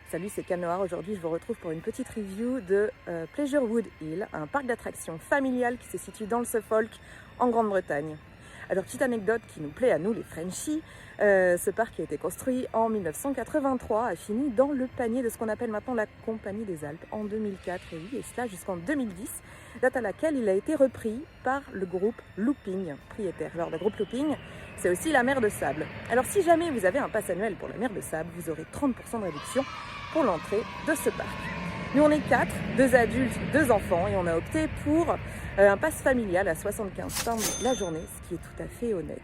Salut, c'est Cam Noir. Aujourd'hui, je vous retrouve pour une petite review de Pleasurewood Hill, un parc d'attractions familial qui se situe dans le Suffolk, en Grande-Bretagne. Alors, petite anecdote qui nous plaît à nous, les Frenchies, ce parc a été construit en 1983, a fini dans le panier de ce qu'on appelle maintenant la Compagnie des Alpes en 2004, et oui, et cela jusqu'en 2010, date à laquelle il a été repris par le groupe Looping, propriétaire. Alors, le groupe Looping, c'est aussi la mer de sable. Alors, si jamais vous avez un pass annuel pour la mer de sable, vous aurez 30% de réduction pour l'entrée de ce parc. Nous, on est 4, 2 adultes, 2 enfants, et on a opté pour un pass familial à 75 pounds la journée, ce qui est tout à fait honnête.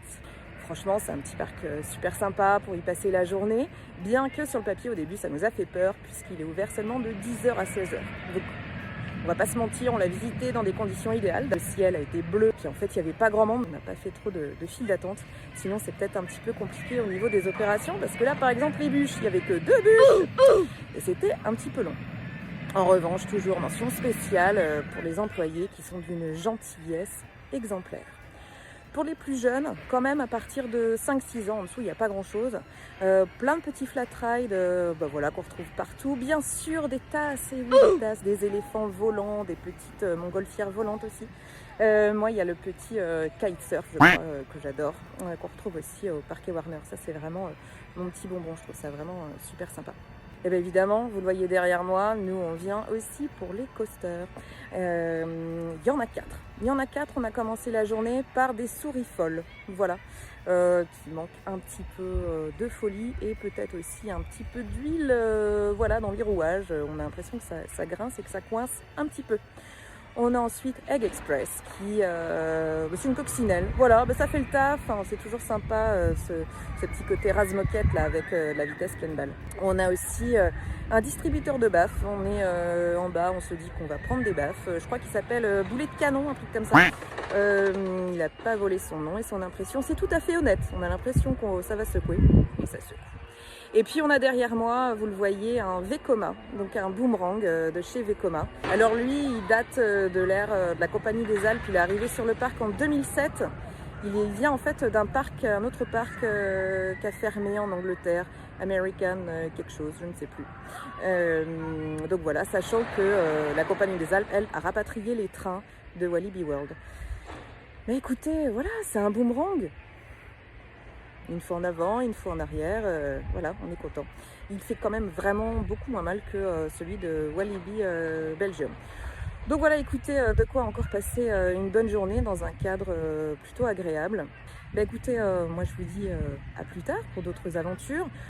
Franchement, c'est un petit parc super sympa pour y passer la journée, bien que sur le papier, au début, ça nous a fait peur, puisqu'il est ouvert seulement de 10h à 16h. Donc, on va pas se mentir, on l'a visité dans des conditions idéales. Le ciel a été bleu, puis en fait, il n'y avait pas grand monde. On n'a pas fait trop de file d'attente. Sinon, c'est peut-être un petit peu compliqué au niveau des opérations, parce que là, par exemple, les bûches, il n'y avait que 2 bûches, et c'était un petit peu long. En revanche, toujours mention spéciale pour les employés qui sont d'une gentillesse exemplaire. Pour les plus jeunes, quand même à partir de 5-6 ans, en dessous il n'y a pas grand chose. Plein de petits flat rides voilà, qu'on retrouve partout. Bien sûr des tasses, et oui, des tasses, des éléphants volants, des petites montgolfières volantes aussi. Moi il y a le petit kitesurf je crois, que j'adore, qu'on retrouve aussi au parquet Warner. Ça c'est vraiment mon petit bonbon, je trouve ça vraiment super sympa. Et bien évidemment, vous le voyez derrière moi, nous on vient aussi pour les coasters. Il y en a 4. Il y en a 4, on a commencé la journée par des souris folles, voilà, qui manquent un petit peu de folie et peut-être aussi un petit peu d'huile voilà, dans les rouages. On a l'impression que ça grince et que ça coince un petit peu. On a ensuite Egg Express, qui c'est une coccinelle. Voilà, ça fait le taf. Hein, c'est toujours sympa ce petit côté rase-moquette là avec la vitesse pleine balle. On a aussi un distributeur de baffes. On est en bas, on se dit qu'on va prendre des baffes. Je crois qu'il s'appelle Boulet de Canon, un truc comme ça. Il n'a pas volé son nom et son impression. C'est tout à fait honnête. On a l'impression que ça va secouer et ça secoue. Et puis on a derrière moi, vous le voyez, un Vekoma, donc un boomerang de chez Vekoma. Alors lui, il date de l'ère de la Compagnie des Alpes, il est arrivé sur le parc en 2007. Il vient en fait d'un parc, un autre parc qui a fermé en Angleterre, American quelque chose, je ne sais plus. Donc voilà, sachant que la Compagnie des Alpes, elle, a rapatrié les trains de Walibi World. Mais écoutez, voilà, c'est un boomerang. Une fois en avant, une fois en arrière, voilà, on est content. Il fait quand même vraiment beaucoup moins mal que celui de Walibi Belgium. Donc voilà, écoutez, de quoi encore passer une bonne journée dans un cadre plutôt agréable. Écoutez, moi je vous dis à plus tard pour d'autres aventures.